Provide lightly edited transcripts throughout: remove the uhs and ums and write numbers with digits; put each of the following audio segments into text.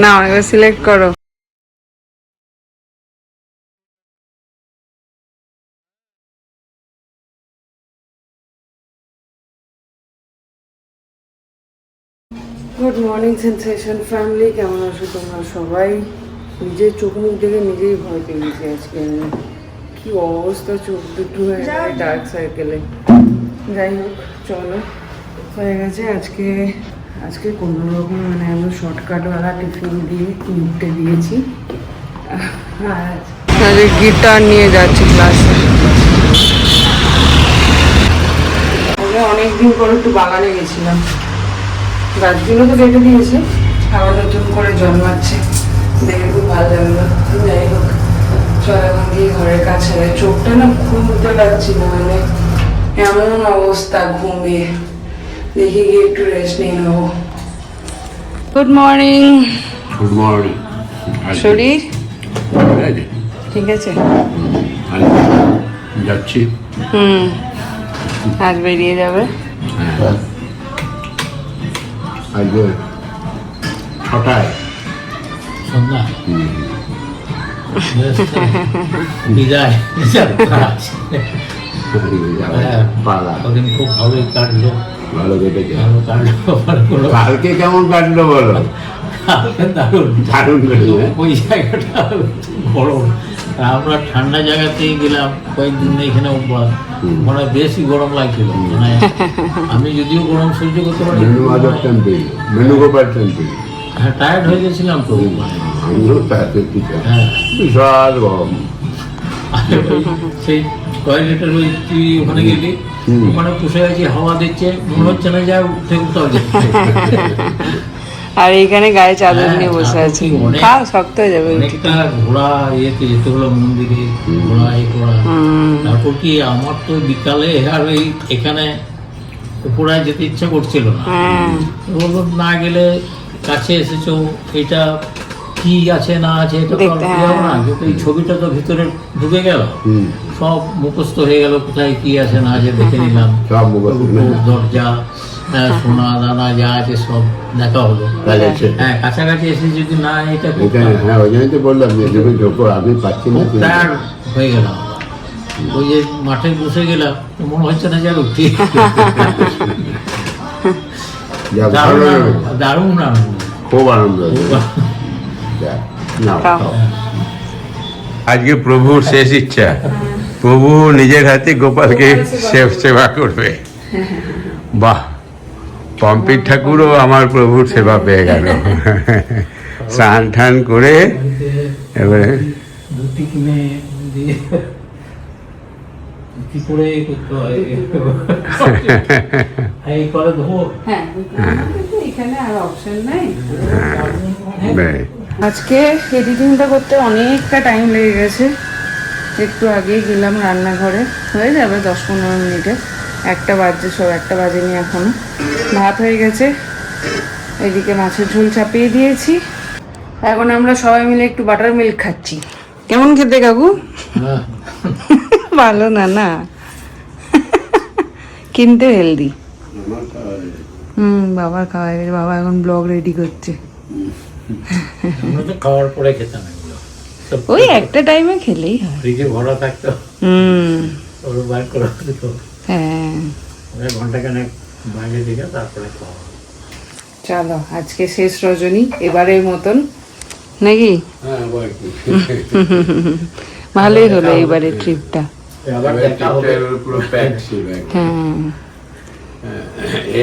না এবার সিলেক্ট করো। গুড মর্নিং সেন্সেশন ফ্যামিলি, কেমন আছো তোমরা সবাই? নিজের চোখ মুখ দেখে নিজেই ভয় পেয়ে গেছি আজকে। কি অবস্থা, চোখ দুটো হয়ে যায় ডার্ক সার্কেলে। যাই হোক চলো, হয়ে গেছে আজকে। আজকে কোনো রকম মানে আমি শর্টকাটওয়ালা টিফিন দিয়ে নিতে দিয়েছি। আর গিটার নিয়ে যাচ্ছি ক্লাসে। অনেকদিন পর একটু বাগানে গেছিলাম, গাছগুলো তো কেটে দিয়েছে, আবার নতুন করে জন্মাচ্ছে, দেখে খুব ভালো লাগলো। যাই হোক চল এখন গিয়ে ঘরের কাছে। চোখটা না ঘুমতে পারছি না, মানে এমন অবস্থা ঘুমিয়ে, দেখি গিয়ে একটু রেস্ট নিয়ে নেবো। Good morning. Good morning. শরীর ঠিক আছে? যাচ্ছি। আজ বেরিয়ে যাবে। আজকে 6টায় সন্ধ্যা বিদায়। পালা ওদিন খুব ভালোই কাটলো, ভালো কেটেছে। ভালো কাটলো। কালকে কেমন কাটলো বলো? দারুণ দারুণ কেটেছে। ওই জায়গাটা গরম, আমরা ঠান্ডা জায়গাতেই গেলাম কয়েকদিন, এখানে মানে বেশি গরম লাগছিল। মানে আমি যদিও গরম সহ্য করতে পারি, মেনুগোপাল টেম্পল। হ্যাঁ টায়ার্ড হয়ে গেছিলাম তো। আমিও হ্যাঁ বিশাল গরম। সেই টয়লেটের ওই তুই ওখানে গেলি, ওখানে পুষে গেছি, হাওয়া দিচ্ছে, মনে হচ্ছে না যা উঠে উঠতে আর এইখানে গায়ে চাদর নিয়ে বসে আছি, খাও শক্ত হয়ে যাবে। অনেকটা ঘোড়া ইয়েতে যেতে হলো, মন্দিরে ঘোড়া এ করা। তারপর কি আমার তো বিকালে আর ওই এখানে উপরায় যেতে ইচ্ছা করছিল না, বললো না গেলে কাছে এসেছো, এটা কি আছে না আছে এটা তো না, কিন্তু এই ছবিটা তো ভিতরে ঢুকে গেল, সব মুখস্থ হয়ে গেল, কোথায় কি আছে না আছে দেখে নিলাম, সব দরজা সোনা দানা যা আছে সব দেখা হলো। হ্যাঁ কাছাকাছি এসে যদি না এটা হ্যাঁ ওই জন্যই তো বললাম যে তুমি ঢোকো, আমি পাচ্ছি না। টায়ার্ড হয়ে গেলাম, ওই যে মাঠে বসে গেলাম, মনে হচ্ছে না যার উঠি। দারুণ আনন্দ, খুব আনন্দ। আজকে প্রভুর শেষ ইচ্ছা, প্রভু নিজের হাতে গোপালকে সেবা করবে। বাহ, পম্পির ঠাকুরও আমার প্রভুর সেবা পেয়ে গেল। স্নান টান করে এবারে ধুতি কিনে দিয়ে কি করে করতে হয়, এই করে দেবো। এখানে আর অপশন নাই। আজকে এডিটিংটা করতে অনেকটা টাইম লেগে গেছে। একটু আগেই গেলাম রান্নাঘরে, হয়ে যাবে 10-15 মিনিটে। 1টা বাজছে, সব 1টা বাজেনি এখনো। ভাত হয়ে গেছে, এদিকে মাছের ঝোল চাপিয়ে দিয়েছি। এখন আমরা সবাই মিলে একটু বাটার মিল্ক খাচ্ছি। কেমন খেতে কাকু? ভালো না না, কিন্তু হেলদি। বাবার খাওয়া গেছে, বাবা এখন ব্লগ রেডি করছে। আমরা তো খাওয়ার পরে খেতাম এগুলো, ওই একটা টাইমে খেলেই হয়। ফ্রিজে ভরা থাকতো, ওর বার করা হতো। হ্যাঁ ঘন্টাখানেক বাইরে দিকে তারপরে খাওয়া। চলো আজকে শেষ রজনী এবারের মতন, নাকি? ভালোই হলো এবারের ট্রিপটা। হ্যাঁ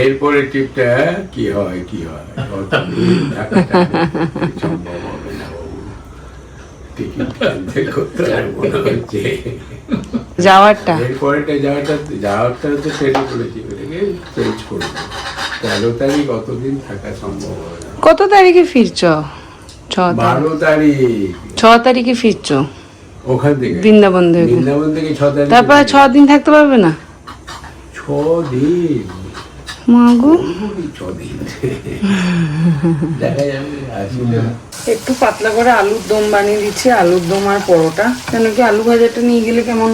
এরপরে ট্রিপটা কি হয় কি হয় সম্ভব হবে না। যাওয়ারটা যাওয়ারটা তো ট্রেনে করেছি, ওটাকে চেঞ্জ করবো। 13 তারিখ অতদিন থাকা সম্ভব হবে না। কত তারিখে ফিরছ? 12 তারিখ। 6 তারিখে ফিরছ ওখান থেকে বৃন্দাবন থেকে? 6 তারিখ। তারপর 6 দিন থাকতে পারবে না? 6 দিন মাগো, 6 দিন দেখা যাবে। একটু পাতলা করে আলুর দম বানিয়ে দিচ্ছি, আলুর দম আর পরোটা। কেন কি আলু ভাজাটা নিয়ে গেলে কেমন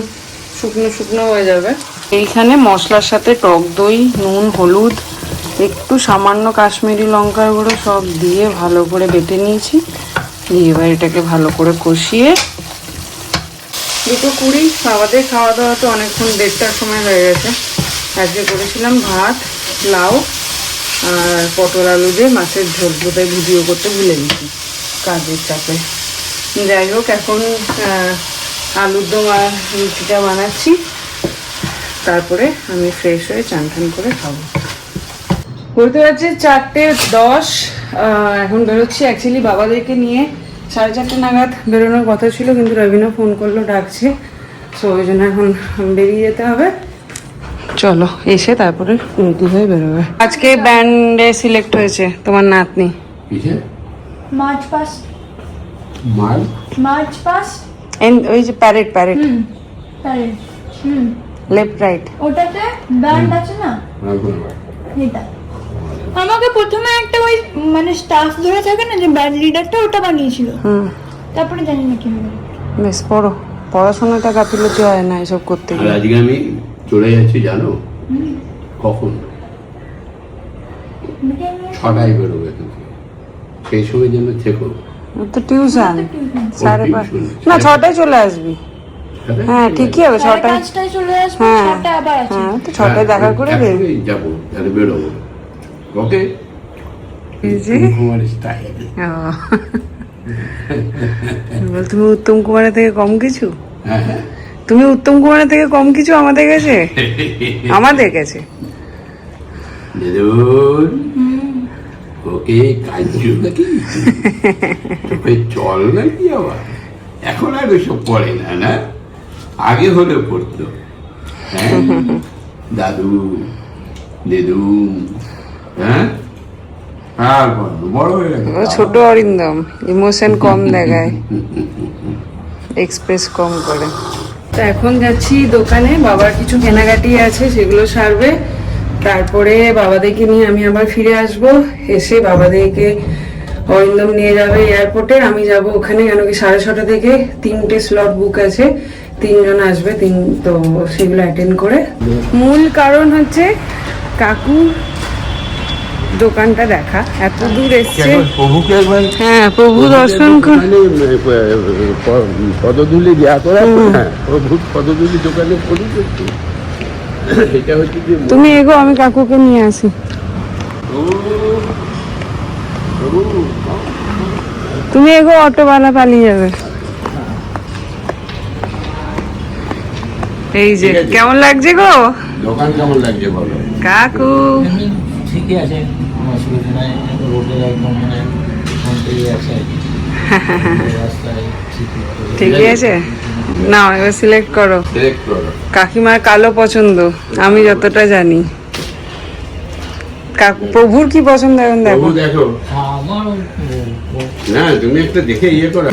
শুকনো শুকনো হয়ে যাবে। এইখানে মশলার সাথে টক দই, নুন, হলুদ একটু সামান্য কাশ্মীরি লঙ্কার গুঁড়ো সব দিয়ে ভালো করে বেটে নিয়েছি। দিয়ে এবার এটাকে ভালো করে কষিয়ে 2:20 আমাদের খাওয়া দাওয়া তো অনেকক্ষণ 1:30টার সময় হয়ে গেছে। আজকে করেছিলাম ভাত, লাউ আর পটল আলু দিয়ে মাছের ঝোল, বোধহয় ভিডিও করতে ভুলে গেছি কাজের চাপে। যাই হোক, এখন আলুর দম আর রুটিটা বানাচ্ছি, তারপরে আমি ফ্রেশ হয়ে চান টান করে খাবো। বলতে পারছি 4:10, এখন বেরোচ্ছি। অ্যাকচুয়ালি বাবাদেরকে নিয়ে 4:30 নাগাদ বেরোনোর কথা ছিল, কিন্তু রবিনা ফোন করলো, ডাকছে, সো ওই জন্য এখন বেরিয়ে যেতে হবে। চলো, এসে তারপরে রেডি হয়ে বেরোবে। আজকে ব্যান্ডে সিলেক্ট হয়েছে তোমার নাতনি। মার্চ পাস্ট ওই যে প্যারেড প্যারেড লেফট রাইট ওটাতে ব্যান্ড আছে না, এটা আমাকে প্রথমে একটা ওই মানে স্টাফ ধরে থাকে না যে ব্যান্ড লিডারটা, ওটা বানিয়েছিল। তারপরে জানি না কি হলো। বেশ পড়ো, পড়াশোনাটা গাফিলতি হয় না এসব করতে গিয়ে। আজকে আমি চলে যাচ্ছি, জানো কখন? 6টায় বেরোবে, কিন্তু সেই সময় জন্য থেকো। তো টিউশন 5:30 না, 6টায় চলে আসবি। হ্যাঁ ঠিকই হবে, 6টায় 5টায় চলে আসবো, হ্যাঁ 6টা আবার আছে। হ্যাঁ, তো 6টায় দেখা করে বেরোবি। যাবো, তাহলে বেরোবো। ওকে, স্টাইল। তুমি উত্তম কুমারের থেকে কম কিছু? হ্যাঁ হ্যাঁ, তুমি উত্তম কুমারের থেকে কম কিছু আমাদের কাছে? আমাদের কাছে ওকে কাজু নাকি চোখে জল নাকি আবার? এখন আর ওইসব পড়ে না, না আগে হলে পড়তো। হ্যাঁ, দাদু দেদু, হ্যাঁ আর বড় হয়ে গেছে। ও ছোট অরিন্দম, ইমোশন কম দেখায়, এক্সপ্রেস কম করে। তো এখন যাচ্ছি দোকানে, বাবার কিছু কেনাকাটি আছে সেগুলো সারবে, তারপরে বাবাদেরকে নিয়ে আমি আবার ফিরে আসব। এসে বাবাদেরকে অরিন্দম নিয়ে যাবে এয়ারপোর্টে, আমি যাব ওখানে, কেন কি 6:30 থেকে 3টে স্লট বুক আছে, 3 জন আসবে, তো সেগুলো অ্যাটেন্ড করে। মূল কারণ হচ্ছে কাকু দোকানটা দেখা, এত দূর এসছে। প্রভুকে একবার, হ্যাঁ প্রভু দর্শন করে পদধূলি দেওয়া করা, প্রভুর পদধূলি দোকানে করি। এটা হচ্ছে যে তুমি এগো, আমি কাকুকে নিয়ে আসি। তুমি এগো, অটোওয়ালা পালিয়ে যাবে। এই যে কেমন লাগছে গো দোকান? কেমন লাগছে বলো কাকু? এমনি ঠিকই আছে, কোনো অসুবিধা নাই। রোডের একদম মানে ফ্রন্টেই আছে, রাস্তায় ঠিকই আছে। না এবার সিলেক্ট করো। সিলেক্ট করো। কাকিমার কালো পছন্দ, আমি যতটা জানি। কাকু প্রভুর কি পছন্দ এখন দেখো। প্রভু দেখো আমার না, তুমি একটা দেখে ইয়ে করো।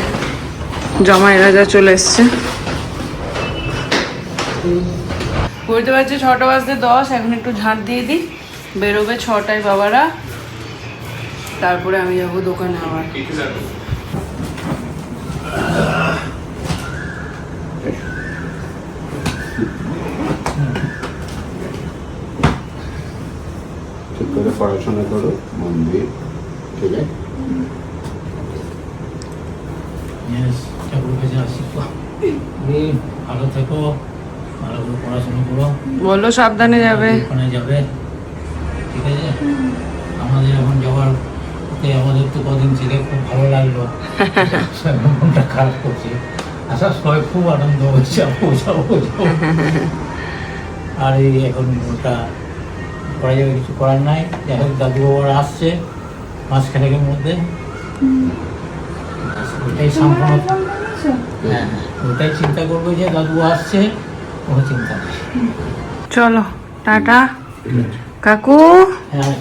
জমাই রাজা চলে এসছে। বলতে পারছি 6:10, এখন একটু ঝাঁট দিয়ে দিই, বেরোবে 6টায় বাবারা, তারপরে আমি যাবো দোকানে আবার। ঠিক করে পড়াশোনা করো, মন দিয়ে, ঠিক আছে? ঠাকুর কাছে আসি, তুমি ভালো থেকো, ভালো করে পড়াশোনা করো, বললো সাবধানে যাবে। ওখানে যাবে, ঠিক আছে? আমাদের এখন যাওয়ার পথে আমাদের তো কদিন থেকে খুব ভালো লাগলো, মনটা খারাপ করছে। আসার সময় খুব আনন্দ হচ্ছে, পৌঁছাবো। আর এই এখন ওটা করা যাবে, কিছু করার নাই। যাই হোক, দাদু বাবার আসছে মাসখানেকের মধ্যে, ওটাই সম্পূর্ণ। হ্যাঁ, ওটাই চিন্তা করবো যে দাদু আসছে, কোনো চিন্তা নেই। চলো টাটা কাকু। হ্যাঁ,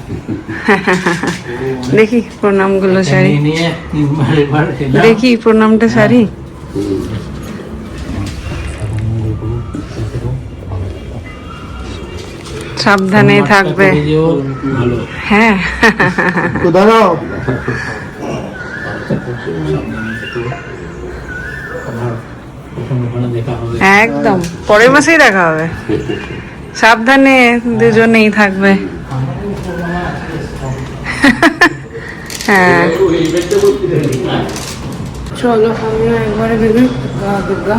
দেখি প্রণামগুলো সারি, নিয়ে তিনবার এবার এলাম। দেখি প্রণামটা সারি। সাবধানে থাকবে। ভালো, হ্যাঁ দাঁড়াও। ওখানে দেখা হবে। একদম পরের মাসেই দেখা হবে। সাবধানে দুজনেই থাকবে। হ্যাঁ চলো আমিও একবারে বেরোই। দুর্গা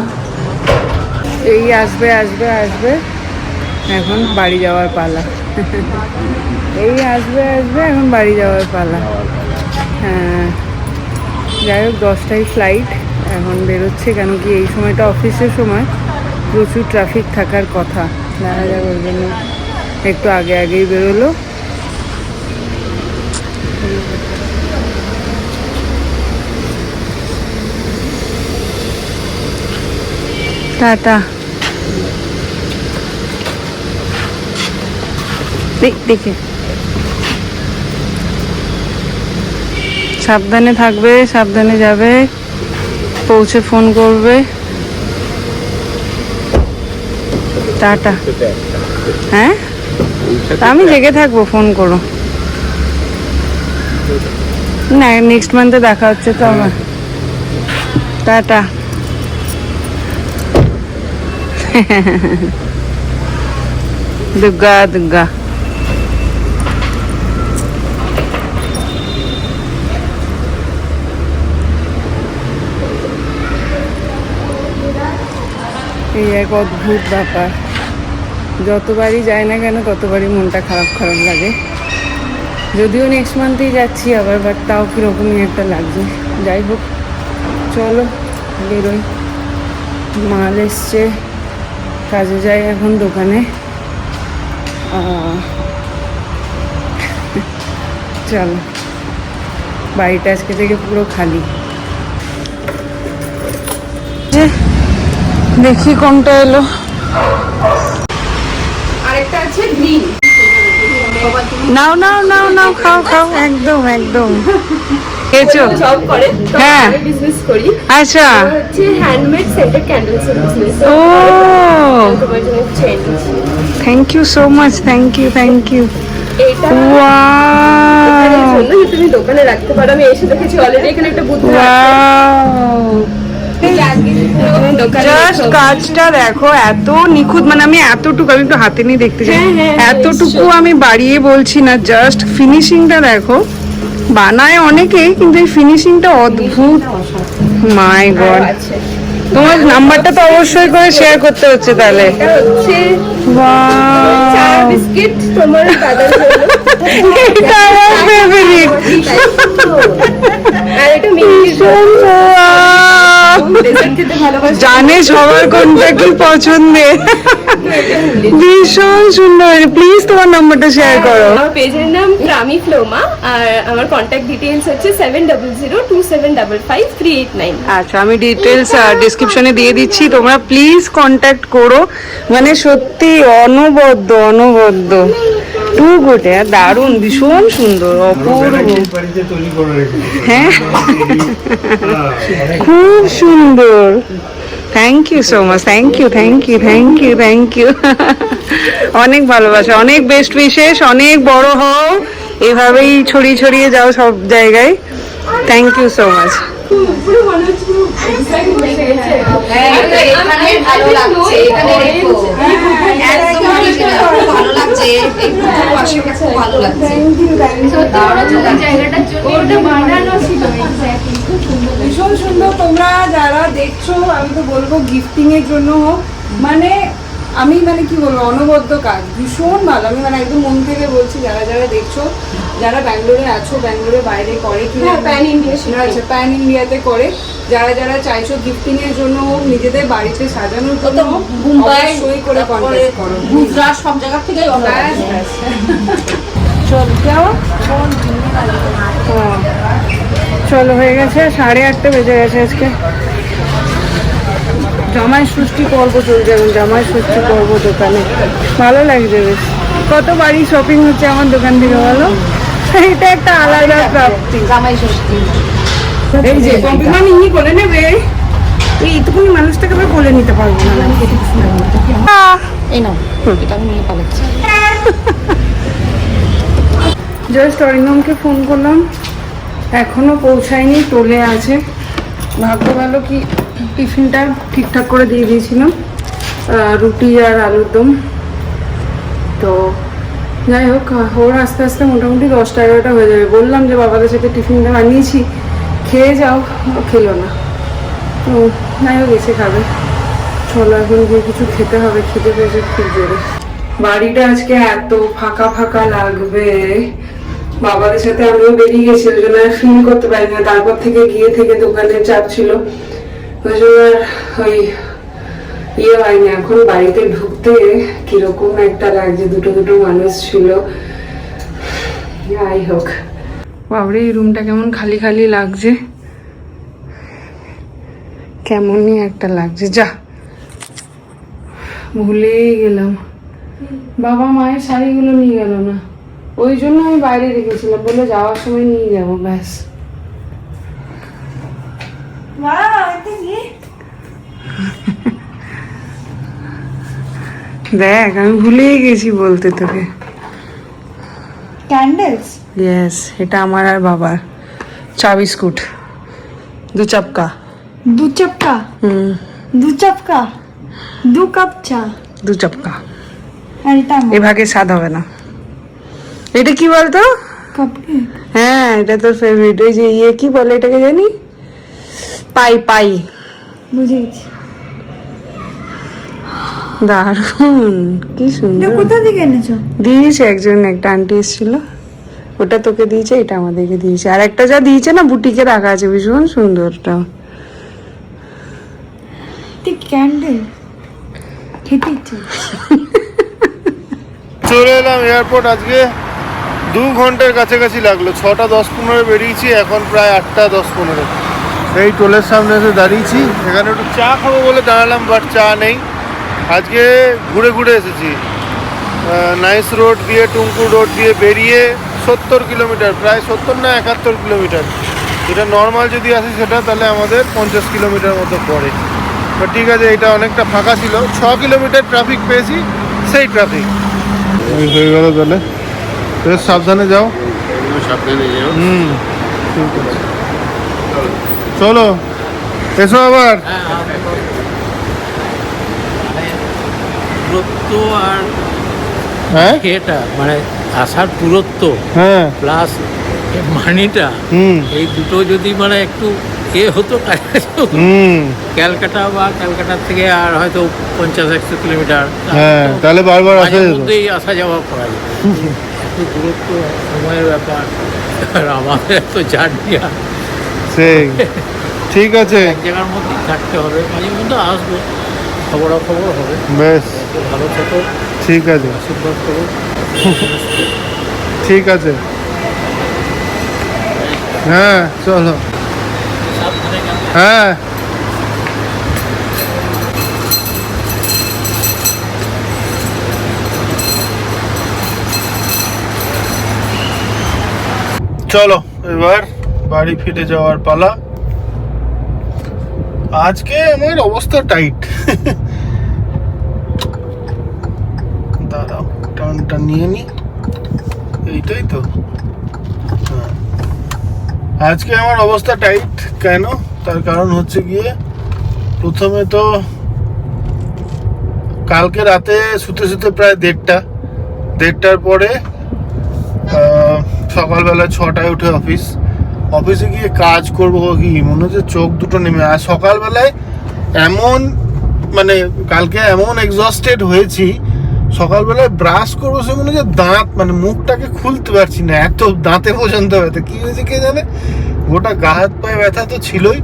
এই আসবে আসবে আসবে, এখন বাড়ি যাওয়ার পালা। এই আসবে আসবে, এখন বাড়ি যাওয়ার পালা। হ্যাঁ যাই হোক 10টায় ফ্লাইট, এখন বেরোচ্ছে। কেন কি এই সময়টা অফিসের সময়, প্রচুর ট্রাফিক থাকার কথা। দেখা যাক, ওই জন্য একটু আগে আগেই বেরোলো। টাটা। দেখে সাবধানে থাকবে, সাবধানে যাবে, পৌঁছে ফোন করবে। টাটা। হ্যাঁ আমি জেগে থাকবো, ফোন করো না। নেক্সট মান্থে দেখা হচ্ছে তো আমার। টাটা। দুর্গা দুর্গা। এই এক অদ্ভুত ব্যাপার, যতবারই যায় না কেন ততবারই মনটা খারাপ খারাপ লাগে। যদিও নেক্সট মান্থেই যাচ্ছি আবার, বাট তাও কীরকমই একটা লাগছে। যাই হোক চলো বেরোই, মাল এসছে, কাজে যাই এখন দোকানে। চলো, বাড়িটা আজকে থেকে পুরো খালি। দেখি কোনটা এলো। আরেকটা আছে গ্রিন। নাও নাও নাও নাও, খাও খাও, একদম একদম। খেয়েছো? জব করে, তো হ্যাঁ। আমি বিজনেস করি। আচ্ছা। তো হচ্ছে হ্যান্ডমেড সেন্টেড ক্যান্ডেলস এর বিজনেস। ও তোমার জন্য চেন দিচ্ছি। Thank you so much, thank you thank you. এটা ওয়াও এর জন্য যে তুমি দোকানে রাখতে পারো। আমি এসে দেখেছি অলরেডি এখানে একটা বুদ্ধ আছে। ওয়াও দোকানে জাস্ট কাজটা দেখো, এত নিখুঁত। মানে আমি এতটুকু, আমি একটু হাতে নিয়ে দেখতে চাই, এতটুকু আমি বাড়িয়ে বলছি না। জাস্ট ফিনিশিংটা দেখো। বানায় অনেকেই, কিন্তু এই ফিনিশিংটা অদ্ভুত। মাই গড। আছে। তোমার নাম্বারটা তো অবশ্যই করে শেয়ার করতে হচ্ছে তাহলে। এটা হচ্ছে চা ওয়াও বিস্কিট তোমার দাদার জন্য। এটা আমার ফেভারিট। আর এটা মিষ্টি ডেজার্ট খেতে ভালোবাসি। জানে সবার কোনটা কি পছন্দের। ভীষণ সুন্দর। প্লিজ তোমার নাম্বারটা শেয়ার করো। আমার পেজের নাম প্রামি ফ্লোমা, আর আমার কন্ট্যাক্ট ডিটেইলস হচ্ছে 7002755389। আচ্ছা, আমি ডিটেলস ডেসক্রিপশনে দিয়ে দিচ্ছি, তোমরা প্লিজ কন্ট্যাক্ট করো। মানে সত্যি অনবদ্য অনবদ্য, টু গুড। দারুণ, ভীষণ সুন্দর, অপূর্ব। হ্যাঁ খুব সুন্দর। Thank you so much, thank you thank you thank you thank you. অনেক ভালোবাসা, অনেক বেস্ট উইশেস, অনেক বড় হও, এভাবেই ছড়িয়ে ছড়িয়ে যাও সব জায়গায়। Thank you so much. পুরো মনে হচ্ছে পুরো excited হয়ে গেছে। এখানে ভালো লাগছে, এখানে রেখো। একদম ভালো লাগছে, একটু পাশে খুব ভালো লাগছে। জায়গাটার জন্য ওটা বানানো ছিল এক্স্যাক্টলি, খুব সুন্দর। ভীষণ সুন্দর। তোমরা যারা দেখছো, আমি তো বলবো গিফটিং এর জন্য হোক, মানে আমি মানে কি বলবো, অনবদ্য কাজ, ভীষণ ভালো। আমি মানে একদম মন থেকে বলছি, যারা যারা দেখছো, যারা ব্যাঙ্গালোরে আছো, ব্যাঙ্গালোরে বাইরে করে কি হ্যাঁ, pan India shipping। আচ্ছা, প্যান ইন্ডিয়াতে করে, যারা যারা চাইছো গিফটিং এর জন্য হোক, নিজেদের বাড়িতে সাজানোর জন্য হোক, মুম্বাই, অবশ্যই করে কন্ট্যাক্ট করো। গুজরাট সব জায়গা থেকেই অর্ডার ব্যাস, ব্যাস। চল যাও। চলো, হয়ে গেছে 8:30 বেজে গেছে আজকে। জামাই ষষ্ঠী পর্ব চলছে, এখন জামাই ষষ্ঠী পর্ব দোকানে। ভালো লাগছে বেশ। কত বাড়ি শপিং হচ্ছে আমার দোকান থেকে, বলো? এটা একটা আলাদা প্রাপ্তি। জামাই ষষ্ঠী। এই যে কম্পিমা মিহি করে নেবে, এইটুকুনি মানুষটাকে আবার বলে নিতে পারবো না। এই নাও, এটা আমি নিয়ে পালাচ্ছি। জাস্ট অরিন্দমকে ফোন করলাম, এখনো পৌঁছায়নি, টোলে আছে। ভাগ্য ভালো কি টিফিনটা ঠিকঠাক করে দিয়ে দিয়েছিলাম, রুটি আর আলুর দম। তো যাই হোক, ওর আস্তে আস্তে মোটামুটি 10টা-11টা হয়ে যাবে। বললাম যে বাবাদের সাথে টিফিনটা বানিয়েছি, খেয়ে যাও, ও খেলো না। তো যাই হোক, এসে খাবে। চলো এখন গিয়ে কিছু খেতে হবে, খেতে পেয়েছে খুব জোরে। বাড়িটা আজকে এত ফাঁকা ফাঁকা লাগবে, বাবাদের সাথে আমিও বেরিয়ে গেছি, ওই জন্য ফিল করতে পারি না। তারপর থেকে গিয়ে থেকে দোকানের চাপ ছিল, ওই জন্য আর ওই ইয়ে হয়নি। এখন বাড়িতে ঢুকতে কিরকম একটা লাগছে, দুটো দুটো মানুষ ছিল। যাই হোক, বাবরে এই রুমটা কেমন খালি খালি লাগছে, কেমনই একটা লাগছে। যা, ভুলেই গেলাম, বাবা মায়ের শাড়িগুলো নিয়ে গেল না, ওই জন্য আমি বাইরে রেখেছিলাম, বলে যাওয়ার সময় নিয়ে যাবো, ব্যাস। দেখ, আমি ভুলেই গেছি বলতে তোকে। ক্যান্ডেলস, ইয়েস, এটা আমার আর বাবার চা বিস্কুট, 2 চাপকা। 2 চাপকা, 2 চাপকা, 2 কাপ চা, 2 চাপকা। আর এটা এ ভাগে স্বাদ হবে না। এটা কি বলতো? কাপ হ্যাঁ, এটা তোর ফেভারিট। ওই যে ইয়ে কি বলে এটাকে জানি, পাই পাই। বুঝে গেছি। দারুণ, কি সুন্দর। কোথা থেকে এনেছো? দিয়েছে একজন, একটা আন্টি এসেছিল, ওটা তোকে দিয়েছে, এটা আমাদেরকে দিয়েছে। আর একটা যা দিয়েছে না, বুটিকে রাখা আছে, ভীষণ সুন্দরটা। ক্যান্ডেল খেতে ইচ্ছে। চলে এলাম এয়ারপোর্ট। আজকে 2 ঘন্টার কাছাকাছি লাগলো। 6টা 10-15 বেরিয়েছি, এখন প্রায় 8টা 10-15। এই টোলের সামনে এসে দাঁড়িয়েছি, এখানে একটু চা খাবো বলে দাঁড়ালাম, বাট চা নেই। আজকে ঘুরে ঘুরে এসেছি, নাইস রোড দিয়ে, টুঙ্কু রোড দিয়ে বেরিয়ে 70 কিলোমিটার, প্রায় 70 না 71 কিলোমিটার। যেটা নর্মাল যদি আসে সেটা, তাহলে আমাদের 50 কিলোমিটার মতো পড়ে। তো ঠিক আছে, এটা অনেকটা ফাঁকা ছিল। 6 কিলোমিটার ট্রাফিক পেয়েছি, সেই ট্রাফিক ওই হয়ে গেল। তাহলে বেশ সাবধানে যাও। সাবধানে যাও। ঠিক আছে, চলো, এসো আবার। দূরত্ব আর হ্যাঁ এটা মানে আসার দূরত্ব হ্যাঁ প্লাস মানিটা, এই দুটো যদি মানে একটু হতো, ক্যালকাটা বা ক্যালকাটার থেকে আর হয়তো 50-100 কিলোমিটার, হ্যাঁ, তাহলে বারবার আসা যেত। মধ্যেই আসা যাওয়া করা যেত। একটু দূরত্ব, সময়ের ব্যাপার, আর আমাদের তো জার্নি সেই ঠিক আছে, এক জায়গার মধ্যেই থাকতে হবে, মাঝে মধ্যে আসবো, খবরাখবর হবে। বেশ ভালো থেকো, ঠিক আছে, আশীর্বাদ করো। ঠিক আছে, হ্যাঁ চলো, সাবধানে গেলে হ্যাঁ। চলো এবার বাড়ি ফিরে যাওয়ার পালা। আজকে আমার অবস্থা টাইট। দাঁড়াও, টানটা নিয়ে নি, এইটাই তো। হ্যাঁ, আজকে আমার অবস্থা টাইট কেন? তার কারণ হচ্ছে গিয়ে, প্রথমে তো কালকে রাতে শুতে শুতে প্রায় 1:30টার পরে সকালবেলা 6টায় উঠে অফিসে গিয়ে কাজ করবো কি মনে হচ্ছে চোখ দুটো নেমে। আর সকালবেলায় এমন মানে কালকে এমন এক্সস্টেড হয়েছি, সকালবেলায় ব্রাশ করবো সে মনে হচ্ছে দাঁত মানে মুখটাকে খুলতে পারছি না, এত দাঁতে পর্যন্ত ব্যথা। কি হয়েছে কে জানে, গোটা গা হাত পায়ে ব্যথা তো ছিলই।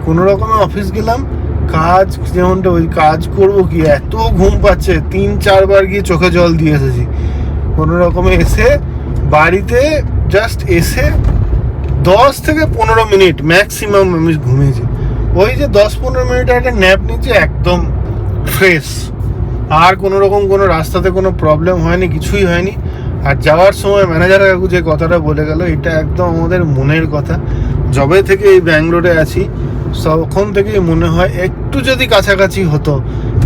কোনো রকমে অফিস গেলাম, কাজ যেমনটা ওই কাজ করবো কি, এত ঘুম পাচ্ছে, 3-4 বার গিয়ে চোখে জল দিয়ে এসেছি। কোনো রকমে এসে বাড়িতে জাস্ট এসে 10 থেকে 15 মিনিট ম্যাক্সিমাম আমি ঘুমিয়েছি। ওই যে 10-15 মিনিট একটা ন্যাপ নিচ্ছে, একদম ফ্রেশ। আর কোনো রকম কোনো রাস্তাতে কোনো প্রবলেম হয়নি, কিছুই হয়নি। আর যাওয়ার সময় ম্যানেজার কাকু যে কথাটা বলে গেল, এটা একদম আমাদের মনের কথা। যবে থেকে এই ব্যাঙ্গালোরে আছি তখন থেকেই মনে হয় একটু যদি কাছাকাছি হতো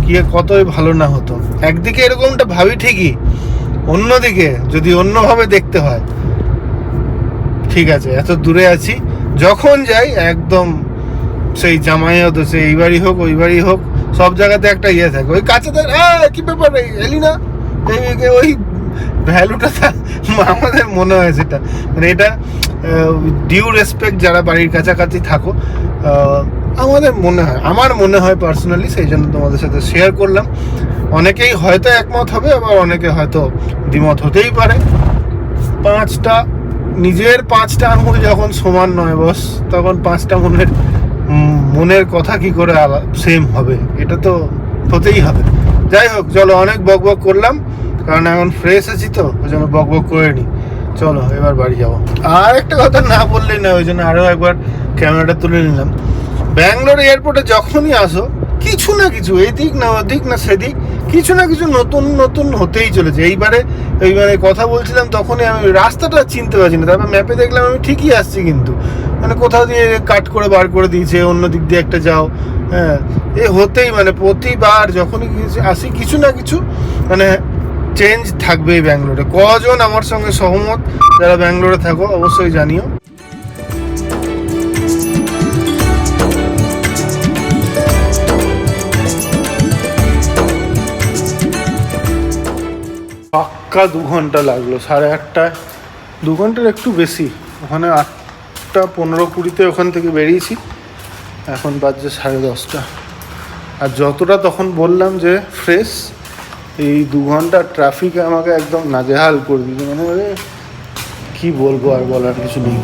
কি কতই ভালো না হতো। একদিকে এরকমটা ভাবি ঠিকই, অন্যদিকে যদি অন্যভাবে দেখতে হয়, ঠিক আছে এত দূরে আছি, যখন যাই একদম সেই জামাই হতো, সে এই বাড়ি হোক ওই বাড়ি হোক, সব জায়গাতে একটা ইয়ে থাকে, ওই কাছে কি ব্যাপার এলি না, ওই ভ্যালুটা আমাদের মনে হয় সেটা, মানে এটা ডিউ রেসপেক্ট যারা বাড়ির কাছাকাছি থাকো, আমাদের মনে হয়, আমার মনে হয় পার্সোনালি, সেই জন্য তোমাদের সাথে শেয়ার করলাম। অনেকেই হয়তো একমত হবে, আবার অনেকে হয়তো দ্বিমত হতেই পারে। নিজের 5টা আঙুল যখন সমান নয় বস, তখন 5টা মনের কথা কি করে সেম হবে, এটা তো হতেই হবে। যাই হোক, চলো, অনেক বক বক করলাম, কারণ এখন ফ্রেশ আছি তো, ওই জন্য বক বক করে নি। চলো এবার বাড়ি যাবো। আর একটা কথা না বললেই না, ওই জন্য আরও একবার ক্যামেরাটা তুলে নিলাম। ব্যাঙ্গালোর এয়ারপোর্টে যখনই আসো, কিছু না কিছু, এদিক না ওদিক না সেদিক, কিছু না কিছু নতুন নতুন হতেই চলেছে। এইবারে কথা বলছিলাম, তখনই আমি রাস্তাটা চিনতে পারছি না, তারপর ম্যাপে দেখলাম আমি ঠিকই আসছি, কিন্তু মানে কোথাও দিয়ে কাট করে বার করে দিয়েছে, অন্য দিক দিয়ে একটা যাও। হ্যাঁ, এ হতেই, মানে প্রতিবার যখনই আসি কিছু না কিছু মানে চেঞ্জ থাকবেই ব্যাঙ্গালোরে। কজন আমার সঙ্গে সহমত যারা ব্যাঙ্গালোরে থাকো, অবশ্যই জানিও। পাক্কা 2 ঘন্টা লাগলো, 8:30, 2 ঘন্টার একটু বেশি। ওখানে 8টা 15-20 ওখান থেকে বেরিয়েছি, এখন বাজছে 10:30। আর যতটা তখন বললাম যে ফ্রেশ, এই 2 ঘন্টার ট্রাফিকে আমাকে একদম নাজেহাল করে দিয়েছে, মানে কি বলবো, আর বলার কিছু নেই।